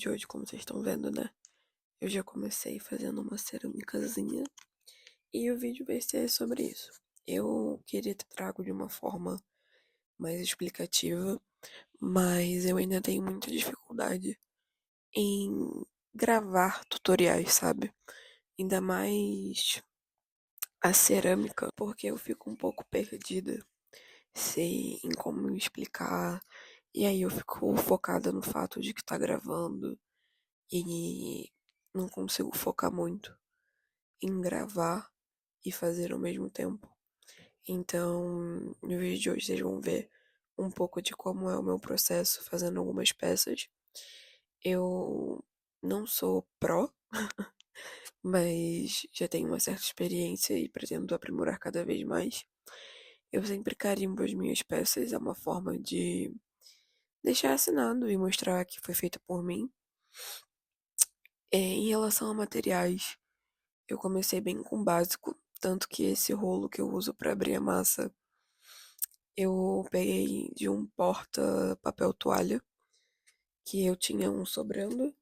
de hoje, como vocês estão vendo, né? Eu já comecei fazendo uma cerâmicazinha e o vídeo vai ser sobre isso. Eu queria ter trago de uma forma mais explicativa, mas eu ainda tenho muita dificuldade em gravar tutoriais, sabe? Ainda mais a cerâmica, porque eu fico um pouco perdida, sei em como explicar, e aí eu fico focada no fato de que tá gravando e não consigo focar muito em gravar e fazer ao mesmo tempo. Então, no vídeo de hoje vocês vão ver um pouco de como é o meu processo fazendo algumas peças. Eu não sou pró, mas já tenho uma certa experiência e pretendo aprimorar cada vez mais. Eu sempre carimbo as minhas peças, é uma forma de deixar assinado e mostrar que foi feita por mim. Em relação a materiais, eu comecei bem com o básico, tanto que esse rolo que eu uso para abrir a massa, eu peguei de um porta-papel toalha, que eu tinha um sobrando,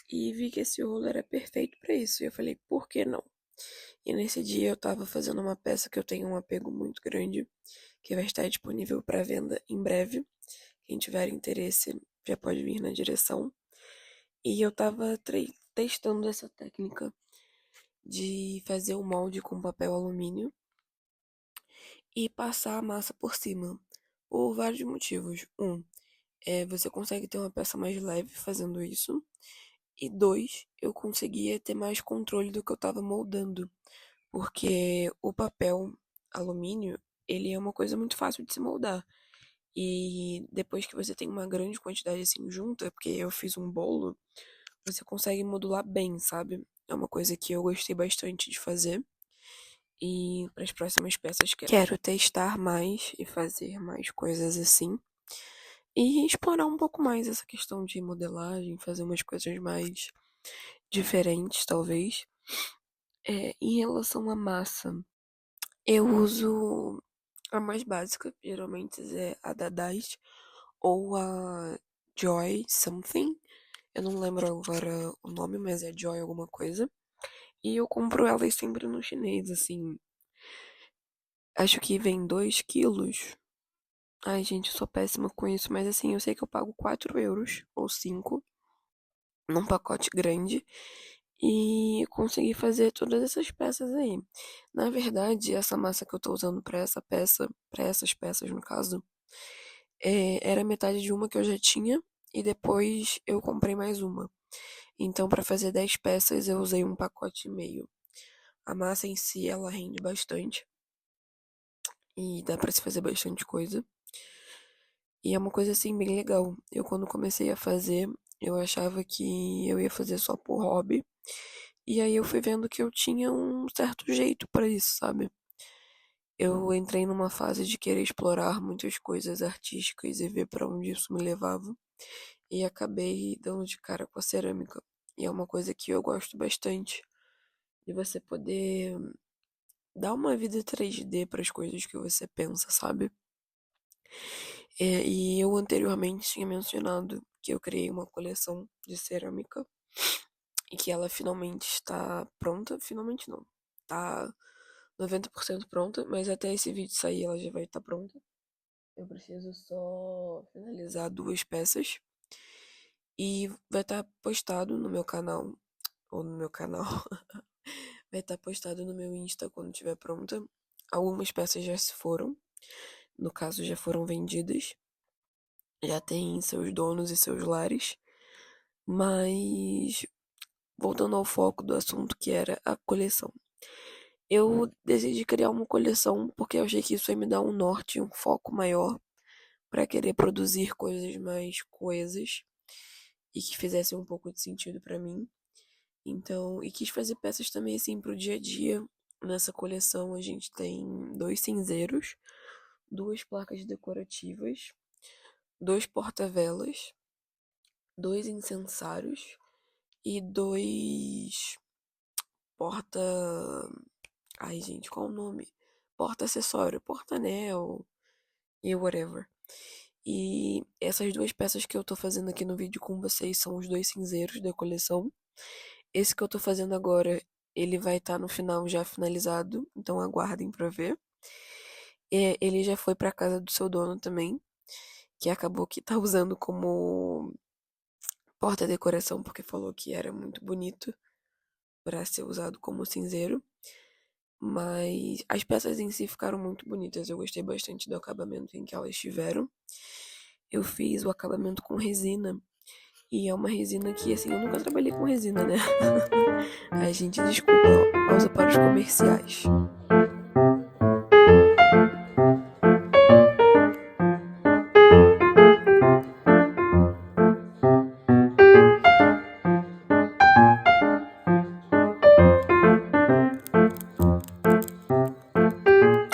e vi que esse rolo era perfeito para isso. E eu falei, por que não? E nesse dia eu tava fazendo uma peça que eu tenho um apego muito grande, que vai estar disponível para venda em breve. Quem tiver interesse já pode vir na direção. E eu tava testando essa técnica de fazer o molde com papel alumínio e passar a massa por cima, por vários motivos. Você consegue ter uma peça mais leve fazendo isso. E dois, eu conseguia ter mais controle do que eu estava moldando, porque o papel alumínio, ele é uma coisa muito fácil de se moldar. E depois que você tem uma grande quantidade assim junta, porque eu fiz um bolo, você consegue modular bem, sabe? É uma coisa que eu gostei bastante de fazer. E para as próximas peças quero testar mais e fazer mais coisas assim. E explorar um pouco mais essa questão de modelagem, fazer umas coisas mais diferentes, talvez. Em relação à massa, eu uso a mais básica, geralmente é a da Dice ou a Joy Something. Eu não lembro agora o nome, mas é Joy alguma coisa. E eu compro elas sempre no chinês, assim. Acho que vem 2 quilos. Ai, gente, eu sou péssima com isso, mas assim, eu sei que eu pago 4 euros ou 5 num pacote grande e consegui fazer todas essas peças aí. Na verdade, essa massa que eu tô usando pra essa peça, pra essas peças no caso, era metade de uma que eu já tinha e depois eu comprei mais uma. Então, pra fazer 10 peças, eu usei um pacote e meio. A massa em si, ela rende bastante e dá pra se fazer bastante coisa. E é uma coisa assim bem legal. Eu quando comecei a fazer, eu achava que eu ia fazer só por hobby. E aí eu fui vendo que eu tinha um certo jeito pra isso, sabe? Eu entrei numa fase de querer explorar muitas coisas artísticas e ver pra onde isso me levava. E acabei dando de cara com a cerâmica. E é uma coisa que eu gosto bastante. De você poder dar uma vida 3D para as coisas que você pensa, sabe? E eu anteriormente tinha mencionado que eu criei uma coleção de cerâmica e que ela finalmente está pronta. Finalmente não. Tá 90% pronta, mas até esse vídeo sair ela já vai estar pronta. Eu preciso só finalizar 2 peças e vai estar postado no meu canal, ou no meu canal, vai estar postado no meu Insta quando estiver pronta. Algumas peças já se foram, no caso já foram vendidas, já tem seus donos e seus lares, mas voltando ao foco do assunto que era a coleção. Eu decidi criar uma coleção porque eu achei que isso ia me dar um norte, um foco maior para querer produzir coisas mais coesas e que fizessem um pouco de sentido para mim. Então, e quis fazer peças também assim pro dia a dia. Nessa coleção a gente tem 2 cinzeiros, 2 placas decorativas, 2 porta-velas, 2 incensários e 2 porta. Ai, gente, qual o nome? Porta-acessório, porta-anel e whatever. E essas duas peças que eu tô fazendo aqui no vídeo com vocês são os dois cinzeiros da coleção. Esse que eu tô fazendo agora, ele vai estar no final já finalizado, então aguardem pra ver. Ele já foi pra casa do seu dono também, que acabou que tá usando como porta-decoração, porque falou que era muito bonito pra ser usado como cinzeiro. Mas as peças em si ficaram muito bonitas. Eu gostei bastante do acabamento em que elas tiveram. Eu fiz o acabamento com resina. E é uma resina que, assim, eu nunca trabalhei com resina, né? A gente, desculpa, pausa para os comerciais.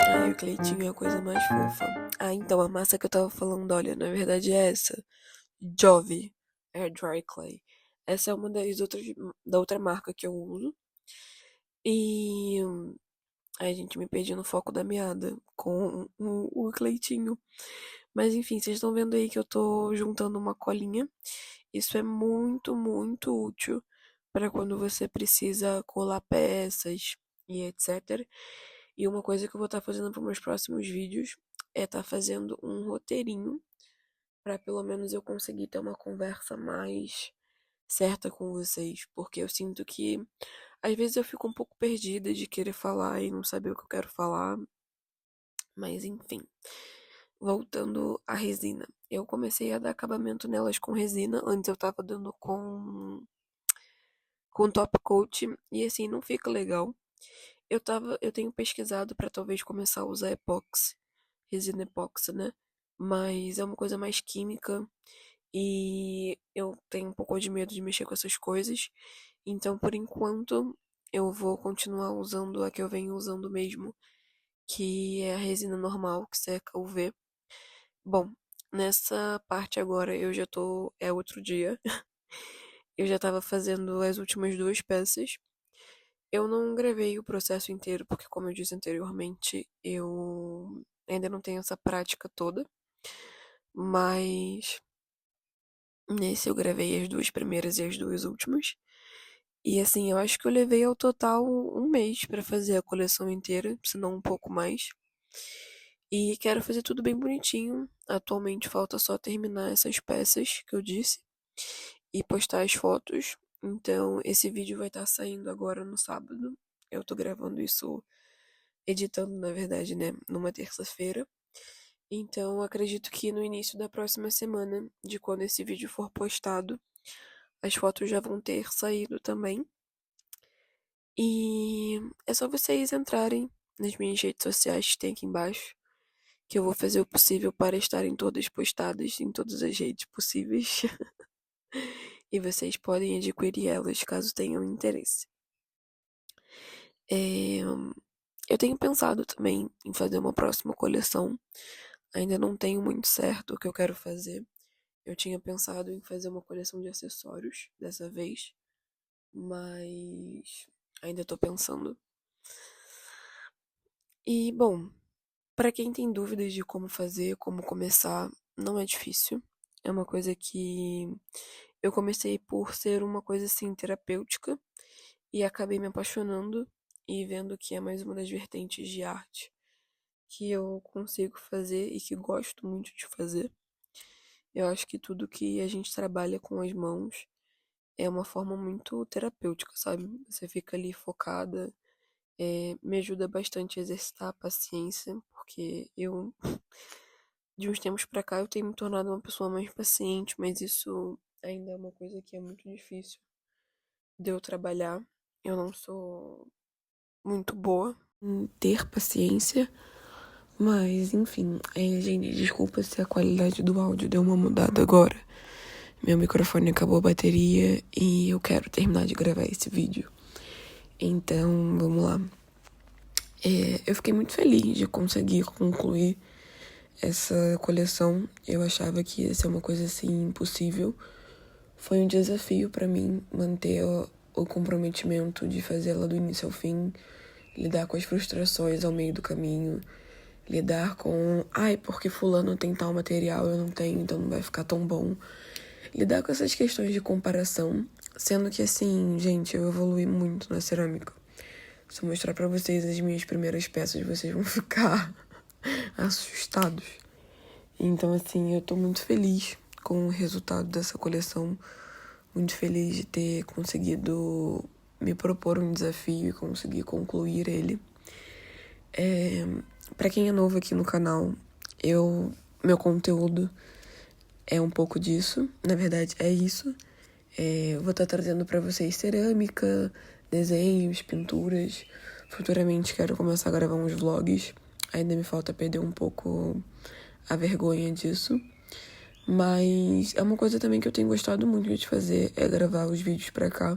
Ai, o Cleitinho é a coisa mais fofa. Ah, então, a massa que eu tava falando, olha, na verdade é essa. Jove Air Dry Clay. Essa é uma das outras, da outra marca que eu uso. E ai, gente, me perdi no foco da meada com o Cleitinho. Mas enfim, vocês estão vendo aí que eu tô juntando uma colinha. Isso é muito, muito útil para quando você precisa colar peças e etc. E uma coisa que eu vou estar fazendo para meus próximos vídeos é estar fazendo um roteirinho para pelo menos eu conseguir ter uma conversa mais certa com vocês, porque eu sinto que às vezes eu fico um pouco perdida de querer falar e não saber o que eu quero falar, mas enfim. Voltando à resina. Eu comecei a dar acabamento nelas com resina, antes eu tava dando com top coat e assim não fica legal. Eu tenho pesquisado para talvez começar a usar epóxi, resina epóxi, né? Mas é uma coisa mais química e eu tenho um pouco de medo de mexer com essas coisas. Então, por enquanto, eu vou continuar usando a que eu venho usando mesmo, que é a resina normal que seca UV. Bom, nessa parte agora eu já tô. É outro dia. Eu já tava fazendo as últimas duas peças. Eu não gravei o processo inteiro, porque, como eu disse anteriormente, eu ainda não tenho essa prática toda. Mas nesse eu gravei as duas primeiras e as duas últimas. E assim, eu acho que eu levei ao total um mês pra fazer a coleção inteira, se não um pouco mais. E quero fazer tudo bem bonitinho. Atualmente falta só terminar essas peças que eu disse e postar as fotos. Então, esse vídeo vai estar saindo agora no sábado. Eu tô gravando isso, editando, na verdade, né, numa terça-feira. Então, acredito que no início da próxima semana, de quando esse vídeo for postado, as fotos já vão ter saído também. E é só vocês entrarem nas minhas redes sociais que tem aqui embaixo, que eu vou fazer o possível para estarem todas postadas em todas as redes possíveis. E vocês podem adquirir elas caso tenham interesse. É, eu tenho pensado também em fazer uma próxima coleção. Ainda não tenho muito certo o que eu quero fazer. Eu tinha pensado em fazer uma coleção de acessórios dessa vez, mas ainda tô pensando. E, bom, para quem tem dúvidas de como fazer, como começar, não é difícil. É uma coisa que eu comecei por ser uma coisa assim terapêutica e acabei me apaixonando e vendo que é mais uma das vertentes de arte que eu consigo fazer e que gosto muito de fazer. Eu acho que tudo que a gente trabalha com as mãos é uma forma muito terapêutica, sabe? Você fica ali focada. Me ajuda bastante a exercitar a paciência, porque eu, de uns tempos pra cá, eu tenho me tornado uma pessoa mais paciente, mas isso ainda é uma coisa que é muito difícil de eu trabalhar. Eu não sou muito boa em ter paciência, mas enfim, gente, desculpa se a qualidade do áudio deu uma mudada agora. Meu microfone acabou a bateria e eu quero terminar de gravar esse vídeo. Então, vamos lá. Eu fiquei muito feliz de conseguir concluir essa coleção. Eu achava que ia ser uma coisa assim impossível. Foi um desafio para mim manter o comprometimento de fazê-la do início ao fim, lidar com as frustrações ao meio do caminho, lidar com, ai, porque fulano tem tal material, eu não tenho, então não vai ficar tão bom. Lidar com essas questões de comparação, sendo que assim, gente, eu evolui muito na cerâmica. Se eu mostrar pra vocês as minhas primeiras peças, vocês vão ficar assustados. Então, assim, eu tô muito feliz com o resultado dessa coleção. Muito feliz de ter conseguido me propor um desafio e conseguir concluir ele. Pra quem é novo aqui no canal, meu conteúdo é um pouco disso. Na verdade, é isso. Eu vou estar trazendo pra vocês cerâmica, desenhos, pinturas. Futuramente quero começar a gravar uns vlogs. Ainda me falta perder um pouco a vergonha disso. Mas é uma coisa também que eu tenho gostado muito de fazer, é gravar os vídeos pra cá.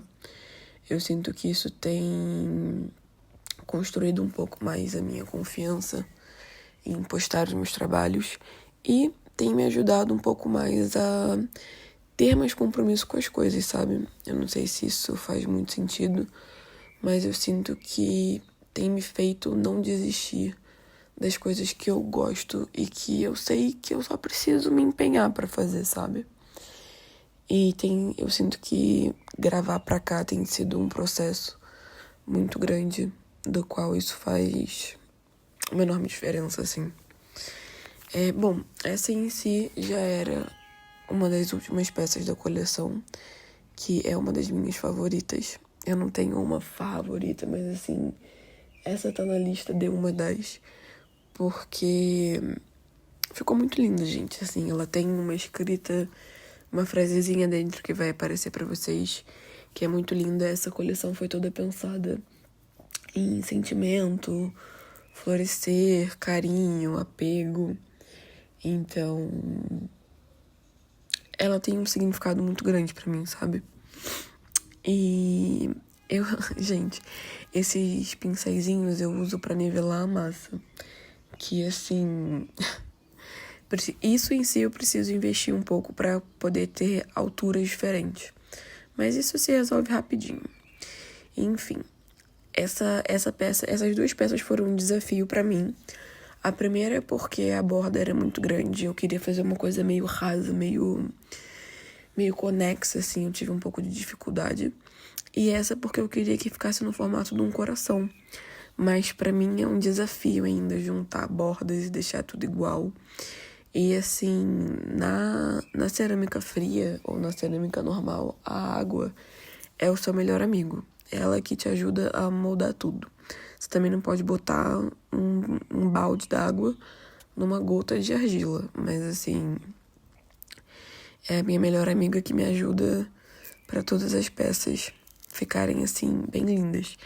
Eu sinto que isso tem construído um pouco mais a minha confiança em postar os meus trabalhos e tem me ajudado um pouco mais a ter mais compromisso com as coisas, sabe? Eu não sei se isso faz muito sentido, mas eu sinto que tem me feito não desistir das coisas que eu gosto e que eu sei que eu só preciso me empenhar pra fazer, sabe? E eu sinto que gravar pra cá tem sido um processo muito grande, do qual isso faz uma enorme diferença, assim. Bom, essa em si já era uma das últimas peças da coleção, que é uma das minhas favoritas. Eu não tenho uma favorita, mas assim, essa tá na lista de uma das, porque ficou muito linda, gente. Assim, ela tem uma escrita, uma frasezinha dentro que vai aparecer pra vocês, que é muito linda. Essa coleção foi toda pensada em sentimento, florescer, carinho, apego. Então, ela tem um significado muito grande pra mim, sabe? E gente, esses pincéisinhos eu uso pra nivelar a massa. Que assim, isso em si eu preciso investir um pouco pra poder ter alturas diferentes. Mas isso se resolve rapidinho. Enfim, essas duas peças foram um desafio pra mim. A primeira é porque a borda era muito grande, eu queria fazer uma coisa meio rasa, meio conexa, assim, eu tive um pouco de dificuldade. E essa porque eu queria que ficasse no formato de um coração. Mas pra mim é um desafio ainda juntar bordas e deixar tudo igual. E assim, na cerâmica fria ou na cerâmica normal, a água é o seu melhor amigo. Ela que te ajuda a moldar tudo. Você também não pode botar um balde d'água numa gota de argila. Mas assim, é a minha melhor amiga que me ajuda para todas as peças ficarem assim, bem lindas.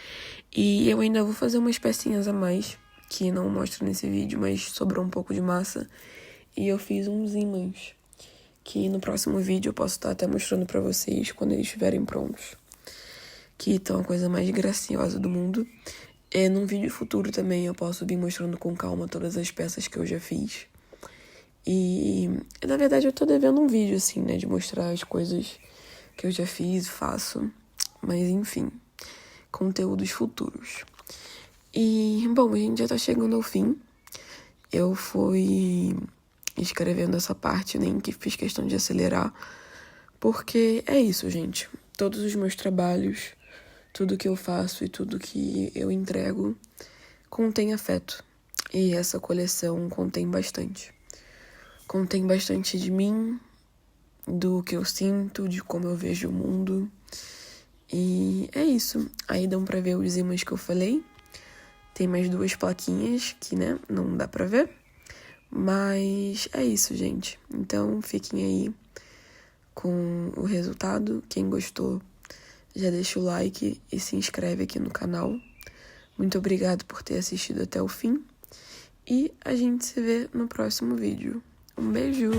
E eu ainda vou fazer umas pecinhas a mais, que não mostro nesse vídeo, mas sobrou um pouco de massa. E eu fiz uns ímãs, que no próximo vídeo eu posso estar até mostrando pra vocês quando eles estiverem prontos. Que estão a coisa mais graciosa do mundo. Num vídeo futuro também eu posso vir mostrando com calma todas as peças que eu já fiz. E, na verdade, eu tô devendo um vídeo, assim, né, de mostrar as coisas que eu já fiz e faço. Mas, enfim, conteúdos futuros. E, bom, a gente já tá chegando ao fim. Eu fui escrevendo essa parte, nem que fiz questão de acelerar. Porque é isso, gente. Todos os meus trabalhos, tudo que eu faço e tudo que eu entrego contém afeto. E essa coleção contém bastante. Contém bastante de mim, do que eu sinto, de como eu vejo o mundo. E é isso. Aí dão pra ver os ímãs que eu falei. Tem mais duas plaquinhas que, né, não dá pra ver. Mas é isso, gente. Então fiquem aí com o resultado. Quem gostou, já deixa o like e se inscreve aqui no canal. Muito obrigado por ter assistido até o fim. E a gente se vê no próximo vídeo. Um beijo!